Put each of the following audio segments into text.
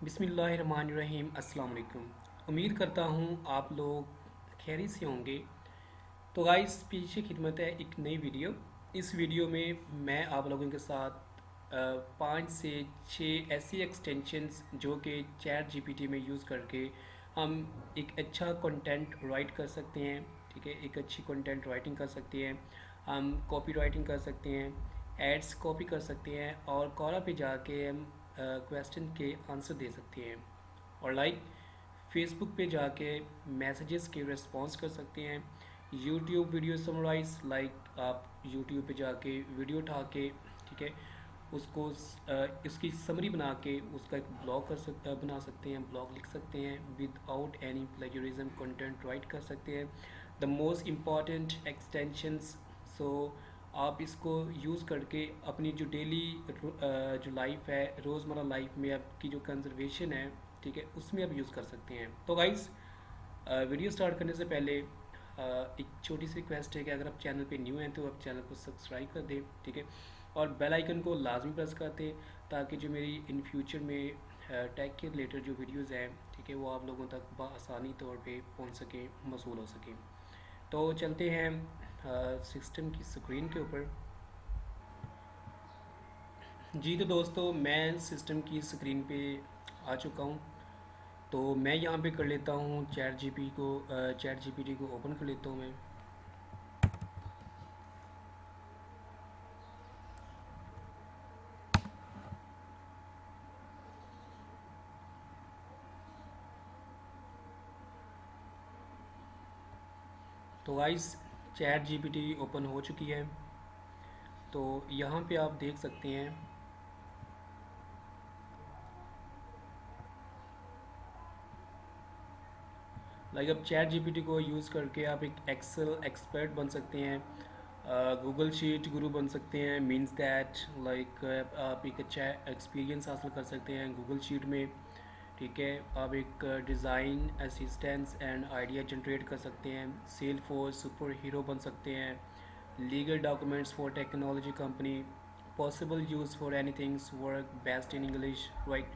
बिस्मिल्लाहिर्रहमानिर्रहीम। अस्सलाम वालेकुम। उम्मीद करता हूँ आप लोग खैरियत से होंगे। तो गाइस, पीछे खिदमत है एक नई वीडियो। इस वीडियो में मैं आप लोगों के साथ 5 से 6 ऐसी एक्सटेंशंस जो कि चैट जीपीटी में यूज़ करके हम एक अच्छा कंटेंट राइट कर सकते हैं। ठीक है, एक अच्छी कंटेंट राइटिंग कर सकते हैं, हम कॉपी राइटिंग कर सकते हैं, एड्स कॉपी कर सकते हैं और कॉरा पे जाके हम क्वेश्चन के आंसर दे सकते हैं। और लाइक फेसबुक पे जाके मैसेजेस के रिस्पॉन्स कर सकते हैं। यूट्यूब वीडियो समराइज, लाइक आप यूट्यूब पे जाके वीडियो उठा के, ठीक है, उसको इसकी समरी बना के उसका एक ब्लॉग बना सकते हैं, ब्लॉग लिख सकते हैं without any plagiarism, content write कर सकते हैं। The most important extensions. So आप इसको यूज़ करके अपनी जो डेली जो लाइफ है, रोज़मर्रा लाइफ में आपकी जो कंजर्वेशन है, ठीक है, उसमें आप यूज़ कर सकते हैं। तो गाइस, वीडियो स्टार्ट करने से पहले एक छोटी सी रिक्वेस्ट है कि अगर आप चैनल पे न्यू हैं तो आप चैनल को सब्सक्राइब कर दें, ठीक है, और बेल आइकन को लाजमी प्रेस कर दें ताकि जो मेरी इन फ्यूचर में टेक के रिलेटेड जो वीडियोस हैं, ठीक है, वो आप लोगों तक बआसानी तौर पे पहुंच सकें, मौसूल हो सकें। तो चलते हैं सिस्टम की स्क्रीन के ऊपर। जी तो दोस्तों, मैं सिस्टम की स्क्रीन पे आ चुका हूँ। तो मैं यहाँ पे कर लेता हूँ चैट जीपीटी को ओपन कर लेता हूँ मैं। तो गाइस, चैट जीपीटी ओपन हो चुकी है। तो यहाँ पे आप देख सकते हैं, लाइक अब चैट जीपीटी को यूज़ करके आप एक एक्सेल एक्सपर्ट बन सकते हैं, गूगल शीट गुरु बन सकते हैं। मींस दैट लाइक आप एक अच्छा एक्सपीरियंस हासिल कर सकते हैं गूगल शीट में। ठीक है, आप एक design assistance and idea generate कर सकते हैं, सेल फोर्स सुपर हीरो बन सकते हैं, legal documents for technology company, possible use for anythings work best in English, right.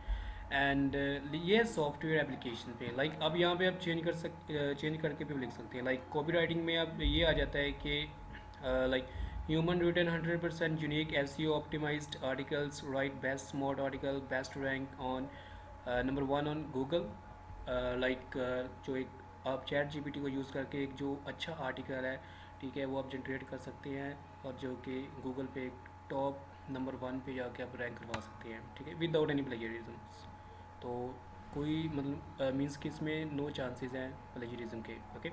And ये सॉफ्टवेयर एप्लीकेशन पे, लाइक अब यहाँ पे आप चेंज करके भी लिख सकते हैं। लाइक कॉपी राइटिंग में अब ये आ जाता है कि like human written 100% unique SEO optimised articles, write best smart article, best rank on number 1 on Google. Like जो एक आप चैट जीपीटी को यूज़ करके एक जो अच्छा आर्टिकल है, ठीक है, वो आप जनरेट कर सकते हैं और जो कि गूगल पे टॉप नंबर 1 पे जाके आप रैंक करवा सकते हैं, ठीक है, विदाउट एनी प्लेजरिज्म। तो कोई मतलब मीन्स कि इसमें नो चांसेस हैं प्लेजरिज्म के। ओके,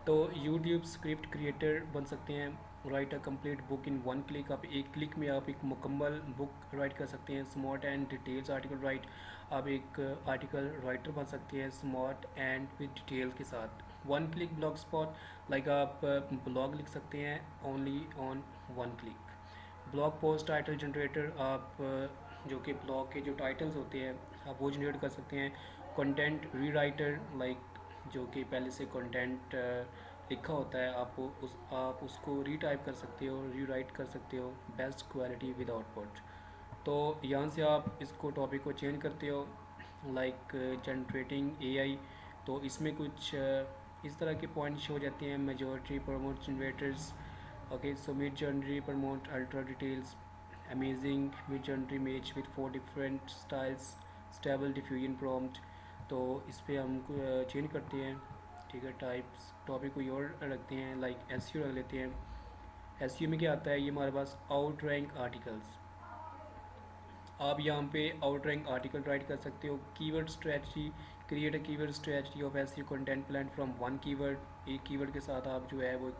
तो यूट्यूब स्क्रिप्ट क्रिएटर बन सकते हैं, right a complete book in 1 click. आप एक क्लिक में आप एक मुकम्मल बुक राइट कर सकते हैं। Smart and details article right, आप एक आर्टिकल राइटर बन सकते हैं स्मार्ट एंड विद डिटेल के साथ। 1 क्लिक ब्लॉग स्पॉट, लाइक आप ब्लॉग लिख सकते हैं only on 1 click. Blog post title generator, आप जो कि ब्लॉग के जो टाइटल्स होते हैं आप वो जनरेट कर सकते हैं। कंटेंट रीराइटर, लाइक जो कि पहले से कंटेंट लिखा होता है, आप उसको रीटाइप कर सकते हो, रीराइट कर सकते हो, बेस्ट क्वालिटी विद आउटपुट। तो यहाँ से आप इसको टॉपिक को चेंज करते हो, लाइक जनरेटिंग एआई। तो इसमें कुछ इस तरह के पॉइंट्स हो जाते हैं। Majority prompt generators, okay, so Midjourney prompt ultra details, amazing Midjourney image with 4 different styles, stable diffusion prompt. तो इस पर हम चेंज करते हैं, ठीक है, टाइप्स टॉपिक कोई और रखते हैं, लाइक एसईओ रख लेते हैं। एसईओ में क्या आता है, ये हमारे पास आउट रैंक आर्टिकल्स। आप यहाँ पे आउट रैंक आर्टिकल राइट कर सकते हो। Keyword strategy, create a keyword strategy of SEO content plan from 1 keyword. एक कीवर्ड के साथ आप जो है वो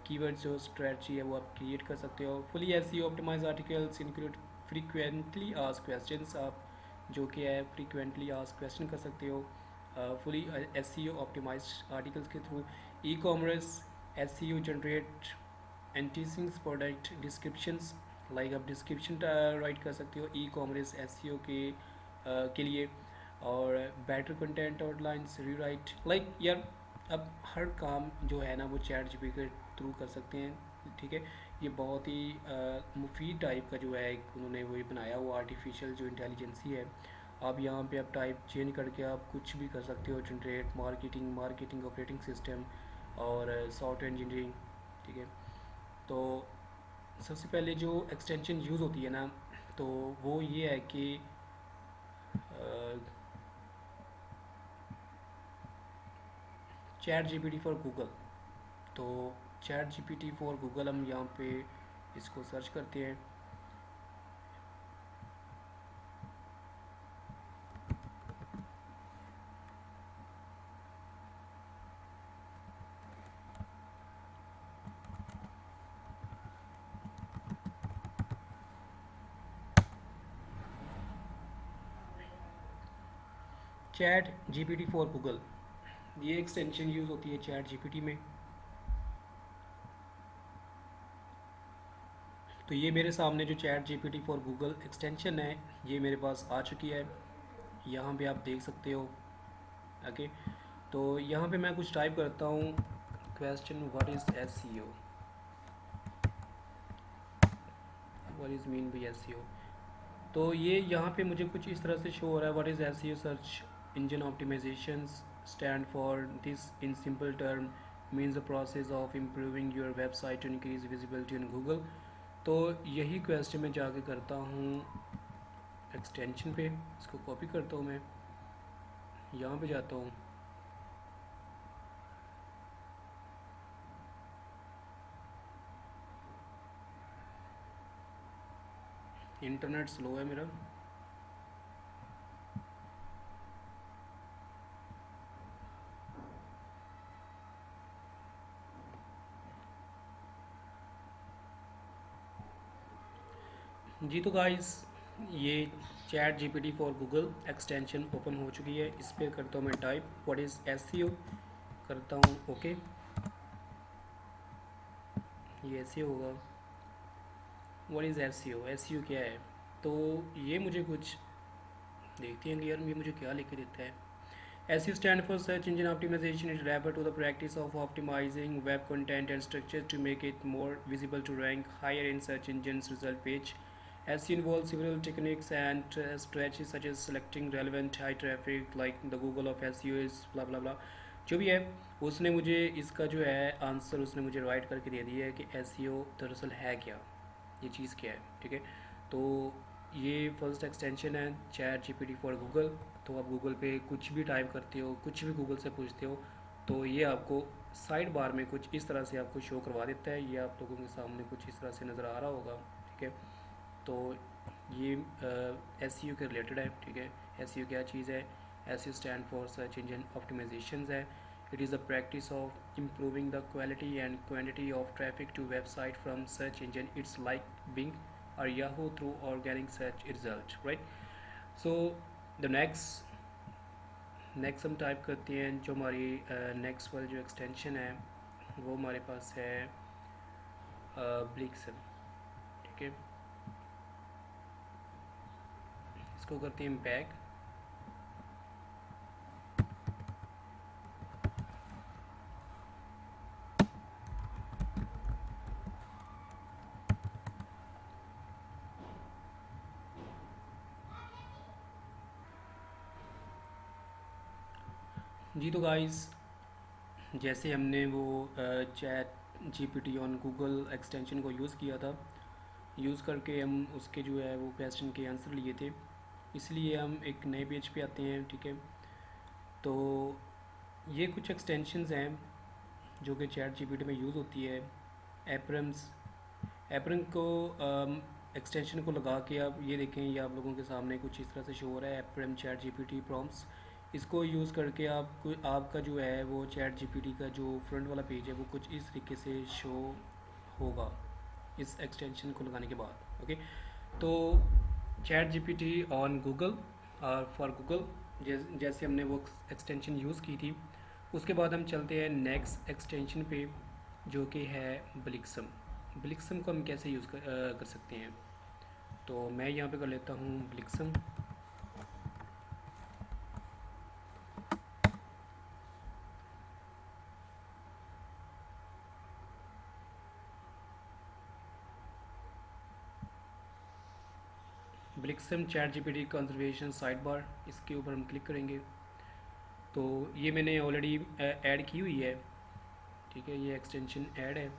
कीवर्ड जो स्ट्रेटजी है वो आप क्रिएट कर सकते हो। Fully SEO optimise articles include frequently asked questions, आप जो कि है फ्रीक्वेंटली आस्क्ड क्वेश्चन कर सकते हो फुली एसईओ ऑप्टिमाइज आर्टिकल्स के थ्रू। E commerce SEO generate enticing product descriptions, like आप डिस्क्रिप्शन राइट कर सकते हो ई कॉमर्स एसईओ के लिए। और better content outlines rewrite, like यार अब हर काम जो है ना वो चैट जीपीटी के थ्रू कर सकते हैं, ठीक है। ये बहुत ही मुफीद टाइप का जो है एक उन्होंने वो बनाया हुआ आर्टिफिशियल जो इंटेलिजेंसी है, आप यहाँ पे आप टाइप चेंज करके आप कुछ भी कर सकते हो, जनरेट, मार्केटिंग ऑपरेटिंग सिस्टम और सॉफ्टवेयर इंजीनियरिंग। ठीक है। तो सबसे पहले जो एक्सटेंशन यूज़ होती है ना, तो वो ये है कि चैट जीपीटी फॉर गूगल। तो चैट जीपीटी फॉर गूगल हम यहाँ पे इसको सर्च करते हैं। चैट जीपीटी फॉर गूगल, ये एक्सटेंशन यूज़ होती है चैट जीपीटी में। तो ये मेरे सामने जो chat GPT for Google extension है, ये मेरे पास आ चुकी है। यहाँ पे आप देख सकते हो। ओके। तो यहाँ पे मैं कुछ टाइप करता हूँ, question what is SEO, what is mean by SEO. तो ये यहाँ पे मुझे कुछ इस तरह से शो हो रहा है, what is SEO, search engine optimisation stand for this in simple term means the process of improving your website to increase visibility in Google. तो यही क्वेश्चन मैं जाके करता हूँ एक्सटेंशन पे, इसको कॉपी करता हूँ, मैं यहाँ पे जाता हूँ। इंटरनेट स्लो है मेरा। जी तो गाइस, ये chat GPT for Google extension open हो चुकी है। इस पर करता हूँ मैं टाइप व्हाट इज़ एसईओ, करता हूँ ओके। ये एसईओ होगा। व्हाट इज़ एसईओ, एसईओ क्या है? तो ये मुझे कुछ देखते हैं कि यार ये मुझे क्या लिख के देता है। SEO stand for search engine optimization. It refers to the practice of optimizing web content and structures to make it more visible to rank higher in search engines result page. SEO involves several techniques and strategies such as selecting relevant high traffic like the Google of SEO is blah blah blah. जो भी है, उसने मुझे इसका जो है answer उसने मुझे राइट करके दे दिया है कि SEO दरअसल है क्या, ये चीज़ क्या है। ठीक है। तो ये फर्स्ट एक्सटेंशन है चैट जीपीटी फॉर गूगल। तो आप गूगल पे कुछ भी टाइप करते हो, कुछ भी गूगल से पूछते हो, तो ये आपको साइड बार में कुछ इस तरह से आपको शो करवा देता है। ये आप लोगों के सामने कुछ इस तरह से नज़र आ रहा होगा। ठीक है। तो ये एस के रिलेटेड है। ठीक है। एस क्या चीज़ है? SEO stand for search engine optimisation है। It is the practice of improving the quality and quantity of traffic to website from search engine. It's like Bing और Yahoo through organic search result, right. So the next हम टाइप करते हैं, जो हमारी next वाली जो एक्सटेंशन है वो हमारे पास है ब्लिक्सन। ठीक है। इसको करते हैं बैक। जी तो गाइस, जैसे हमने वो chat GPT on Google extension को यूज़ किया था, यूज़ करके हम उसके जो है वो क्वेश्चन के आंसर लिए थे, इसलिए हम एक नए पेज पे आते हैं। ठीक है। तो ये कुछ एक्सटेंशंस हैं जो कि चैट जीपीटी में यूज़ होती है। एप्रम्स, एप्रम को एक्सटेंशन को लगा के आप ये देखें, ये आप लोगों के सामने कुछ इस तरह से शो हो रहा है, एप्रम चैट जीपीटी प्रॉम्प्ट्स। इसको यूज़ करके आपका जो है वो चैट जीपीटी का जो फ्रंट वाला पेज है वो कुछ इस तरीके से शो होगा इस एक्सटेंशन को लगाने के बाद। ओके। तो चैट जीपीटी ऑन गूगल और फॉर गूगल जैसे हमने वो एक्सटेंशन यूज़ की थी, उसके बाद हम चलते हैं नेक्स्ट एक्सटेंशन पे जो कि है ब्लिक्सम। ब्लिक्सम को हम कैसे यूज़ कर सकते हैं? तो मैं यहाँ पे कर लेता हूँ ब्लिक्सम। ब्लिक्सम ChatGPT conversation sidebar, इसके ऊपर हम क्लिक करेंगे। तो ये मैंने ऑलरेडी ऐड की हुई है, ठीक है, ये एक्सटेंशन ऐड है,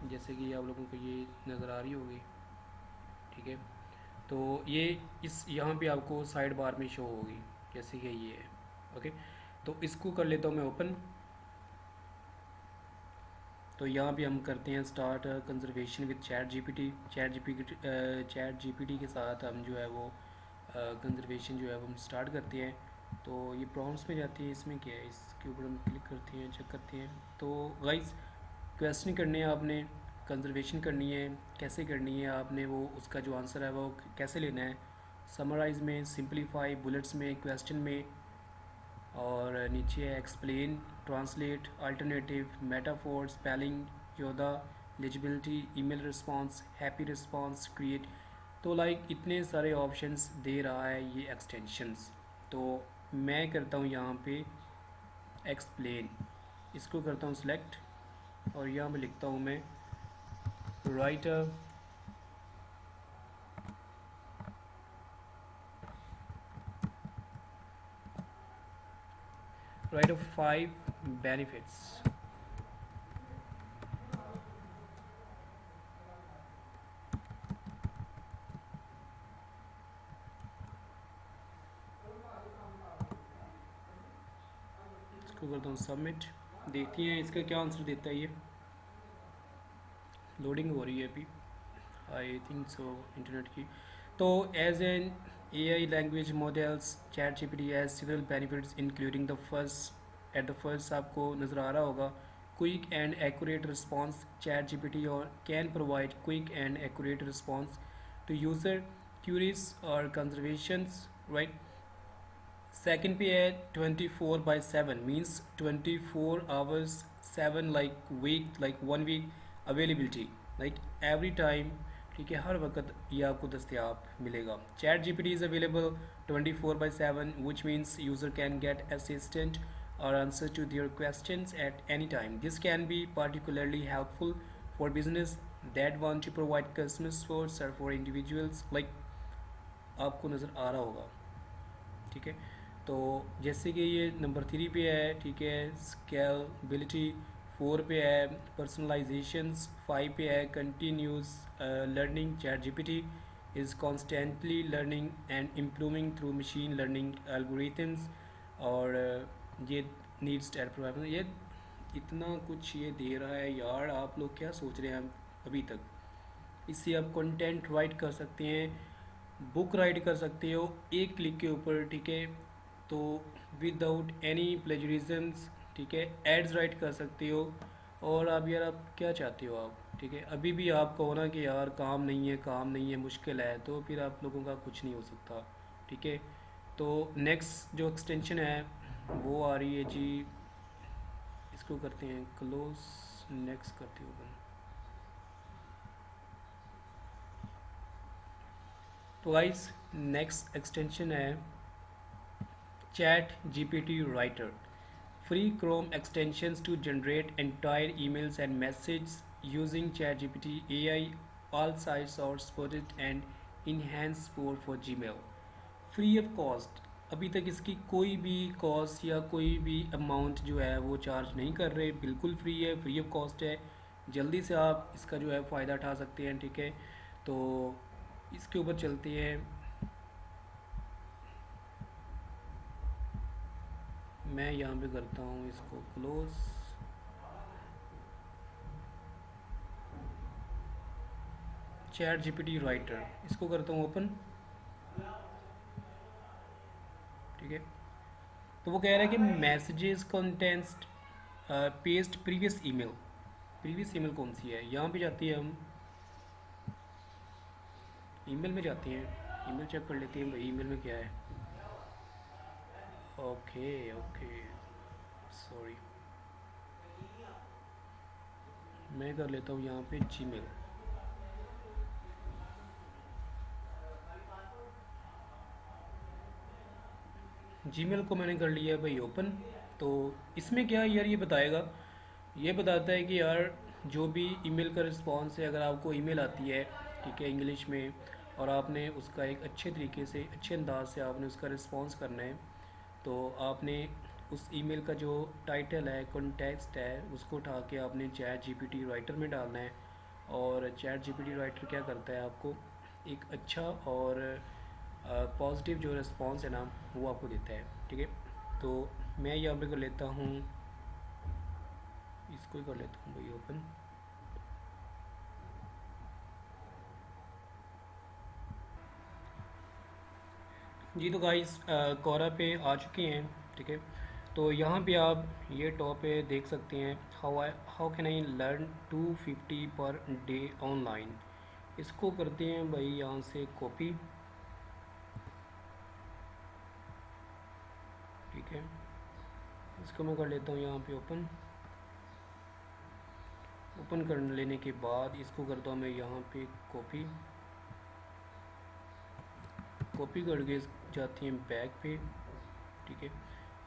जैसे कि आप लोगों को ये नज़र आ रही होगी, ठीक है। तो ये इस यहाँ पे आपको साइड बार में शो होगी, जैसे कि ये है, ओके। तो इसको कर लेता हूँ मैं ओपन। तो यहाँ पे हम करते हैं start conservation with chat GPT के साथ हम जो है वो कंजर्वेशन जो है वो हम स्टार्ट करते हैं। तो ये प्रॉम्प्ट्स में जाती है, इसमें क्या है, इसके ऊपर हम क्लिक करते हैं, चेक करते हैं। तो गाइस क्वेश्चन करने हैं आपने, कंजर्वेशन करनी है, कैसे करनी है आपने, वो उसका जो आंसर है वो कैसे लेना है, समराइज में, सिंपलीफाई, बुलेट्स में, क्वेश्चन में, और नीचे है explain, translate, alternative, metaphor, spelling, Yoda, legibility, email response, happy response, create. तो लाइक इतने सारे ऑप्शंस दे रहा है ये एक्सटेंशंस। तो मैं करता हूँ यहाँ पे एक्सप्लेन, इसको करता हूँ सिलेक्ट, और यहाँ पे लिखता हूँ मैं राइट राइट 5 बेनिफिट्स। इसको करता हूँ सबमिट, देखती हैं इसका क्या आंसर देता है। ये लोडिंग हो रही है अभी, आई थिंक सो इंटरनेट की। तो as an AI language models ChatGPT has several benefits including the first, at the first आपको नज़र आ रहा होगा, quick and accurate response. ChatGPT और can provide quick and accurate response to user queries और conversations, right. Second पे है 24/7, means 24 hours 7, like week, like 1 week availability, like every time, ठीक है, हर वक्त ये आपको दस्तियाब मिलेगा। Chat GPT is available 24/7, which means user can get assistant or answer to their questions at any time. This can be particularly helpful for business that want to provide customer support or for individuals, like आपको नज़र आ रहा होगा, ठीक है। तो जैसे कि ये नंबर 3 पे है, ठीक है, स्केलेबिलिटी, 4 पे है पर्सनलाइजेशंस, 5 पे है continuous learning. Chat GPT is constantly learning and improving through machine learning algorithms, और ये नीड्स डेवलपमेंट। ये इतना कुछ ये दे रहा है यार, आप लोग क्या सोच रहे हैं अभी तक। इससे आप कंटेंट राइट कर सकते हैं, बुक राइट कर सकते हो एक क्लिक के ऊपर, ठीक है। तो विदाउट एनी प्लेजरिज्म्स, ठीक है, एड्स राइट कर सकते हो। और अब यार आप क्या चाहते हो आप, ठीक है, अभी भी आप कहो ना कि यार काम नहीं है, काम नहीं है, मुश्किल है, तो फिर आप लोगों का कुछ नहीं हो सकता, ठीक है। तो नेक्स्ट जो एक्सटेंशन है वो आ रही है जी, इसको करते हैं क्लोज, नेक्स्ट करते हो। तो गाइस नेक्स्ट एक्सटेंशन है chat GPT writer, free Chrome extensions to generate entire emails and messages using ChatGPT AI. All sites are supported and enhanced support for Gmail. Free of cost. अभी तक इसकी कोई भी cost या कोई भी amount जो है वो चार्ज नहीं कर रहे, बिल्कुल फ्री है, फ्री ऑफ कॉस्ट है। जल्दी से आप इसका जो है फ़ायदा उठा सकते हैं, ठीक है। तो इसके ऊपर चलते हैं, मैं यहाँ पे करता हूँ इसको क्लोज। चैट जीपीटी राइटर, इसको करता हूँ ओपन, ठीक है। तो वो कह रहा है कि messages contents paste previous email. Previous email कौन सी है, यहाँ पे जाती है, हम ईमेल में जाते हैं, ईमेल चेक कर लेते हैं भाई ईमेल में क्या है। ओके ओके, सॉरी, मैं कर लेता हूँ यहाँ पे जीमेल। जीमेल को मैंने कर लिया है भाई ओपन। तो इसमें क्या है यार, ये बताएगा, ये बताता है कि यार जो भी ईमेल का रिस्पॉन्स है, अगर आपको ईमेल आती है, ठीक है, इंग्लिश में, और आपने उसका एक अच्छे तरीके से, अच्छे अंदाज से आपने उसका रिस्पॉन्स करना है। तो आपने उस ईमेल का जो टाइटल है, कॉन्टेक्स्ट है, उसको उठा के आपने चैट जीपीटी राइटर में डालना है। और चैट जीपीटी राइटर क्या करता है, आपको एक अच्छा और पॉजिटिव जो रिस्पॉन्स है ना, वो आपको देता है। ठीक है, तो मैं यहाँ पे कर लेता हूँ, इसको ही कर लेता हूँ भाई ओपन। जी तो गाइस कोरा पे आ चुके हैं। ठीक है, तो यहाँ पे आप ये टॉप पे देख सकते हैं, how can I learn 250 per day online. इसको करते हैं भाई यहाँ से कॉपी। ठीक है, इसको मैं कर लेता हूँ यहाँ पे ओपन। ओपन कर लेने के बाद इसको करता हूँ मैं यहाँ पे कॉपी। कॉपी करके जाती हैं बैक पे। ठीक है,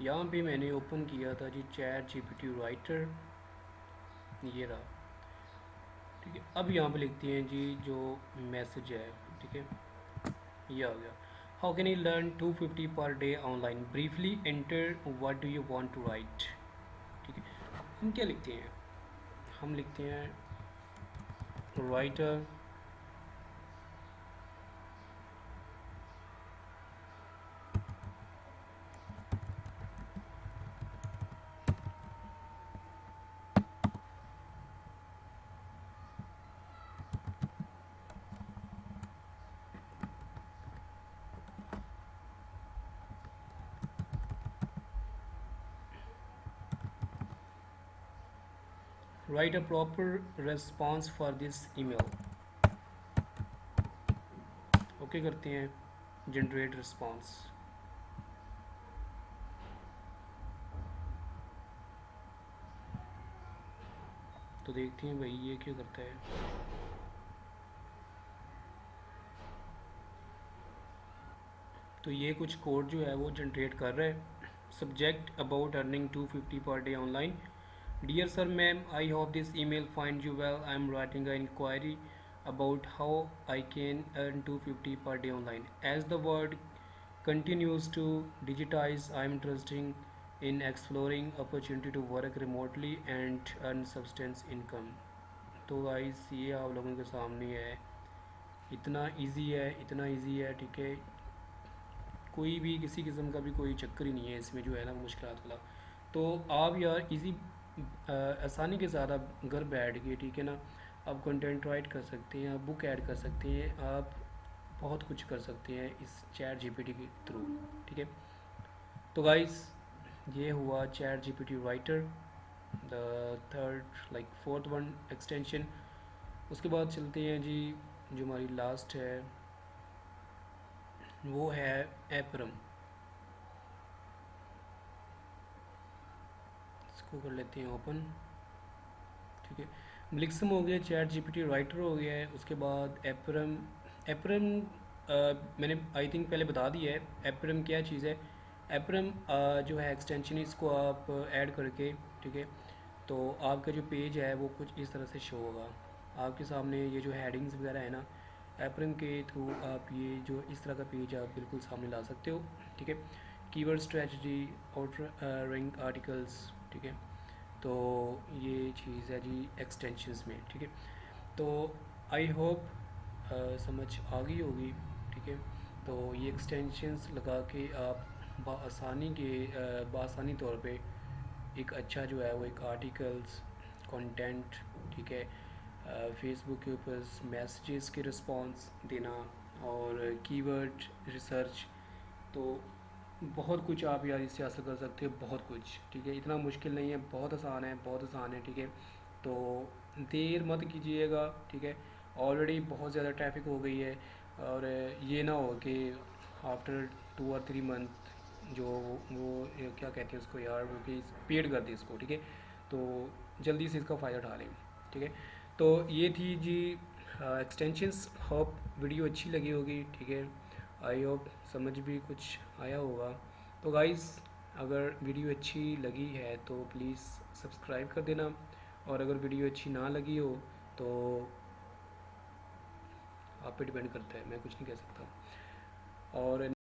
यहाँ पे मैंने ओपन किया था जी चैट जीपीटी राइटर, ये रहा। ठीक है, अब यहाँ पे लिखते हैं जी जो मैसेज है। ठीक है, ये आ गया, how can you learn 250 per day online, briefly enter what do you want to write. ठीक है, हम क्या लिखते हैं, हम लिखते हैं writer write a proper response for this email. Okay करते हैं, जनरेट रिस्पॉन्स। तो देखते हैं भाई ये क्या करता है। तो ये कुछ कोड जो है वो जनरेट कर रहा है। Subject about earning 250 per day online. Dear sir ma'am, I hope this email find you well. I am writing a inquiry about how I can earn 250 per day online. As the world continues to digitize, I am interested in exploring opportunity to work remotely and earn substance income. तो guys ये आप लोगों के सामने है, इतना easy है, इतना इजी है। ठीक है, कोई भी किसी किस्म का भी कोई चक्कर ही नहीं है इसमें जो है ना मुश्किलात वाला। तो आप यार इजी आसानी के साथ आप घर बैठ के, ठीक है ना, आप कंटेंट राइट कर सकते हैं, आप बुक ऐड कर सकते हैं, आप बहुत कुछ कर सकते हैं इस चैट जीपीटी के थ्रू। ठीक है, तो गाइस ये हुआ chat GPT writer, the third like fourth one extension. उसके बाद चलते हैं जी, जो हमारी लास्ट है वो है एपरम। इसको कर लेते हैं ओपन। ठीक है, ब्लिक्सम हो गया, चैट जीपीटी राइटर हो गया है, उसके बाद एपरम। एपरम मैंने आई थिंक पहले बता दिया है एपरम क्या चीज़ है। एपरम जो है एक्सटेंशन, इसको आप ऐड करके, ठीक है, तो आपका जो पेज है वो कुछ इस तरह से शो होगा आपके सामने। ये जो हेडिंग्स वगैरह है ना, एपरम के थ्रू आप ये जो इस तरह का पेज आप बिल्कुल सामने ला सकते हो। ठीक है, keyword strategy, outer rank articles. ठीक है, तो ये चीज़ है जी एक्सटेंशंस में। ठीक है, तो आई होप समझ आ गई होगी। ठीक है, तो ये एक्सटेंशंस लगा के आप बआसानी तौर पे एक अच्छा जो है वो एक आर्टिकल्स, कंटेंट, ठीक है, फेसबुक के ऊपर मैसेजेस के रिस्पॉन्स देना और कीवर्ड रिसर्च, तो बहुत कुछ आप यार इससे हासिल कर सकते हो, बहुत कुछ। ठीक है, इतना मुश्किल नहीं है, बहुत आसान है, बहुत आसान है। ठीक है, तो देर मत कीजिएगा। ठीक है, ऑलरेडी बहुत ज़्यादा ट्रैफिक हो गई है, और ये ना हो कि आफ्टर 2 और 3 मंथ जो वो क्या कहते हैं उसको यार, वो कि पेड कर दे इसको। ठीक है, तो जल्दी से इसका फ़ायदा उठा लें। ठीक है, तो ये थी जी एक्सटेंशंस। होप वीडियो अच्छी लगी होगी। ठीक है, आई होप समझ भी कुछ आया होगा। तो गाइस, अगर वीडियो अच्छी लगी है तो प्लीज़ सब्सक्राइब कर देना, और अगर वीडियो अच्छी ना लगी हो तो आप पे डिपेंड करता है, मैं कुछ नहीं कह सकता। और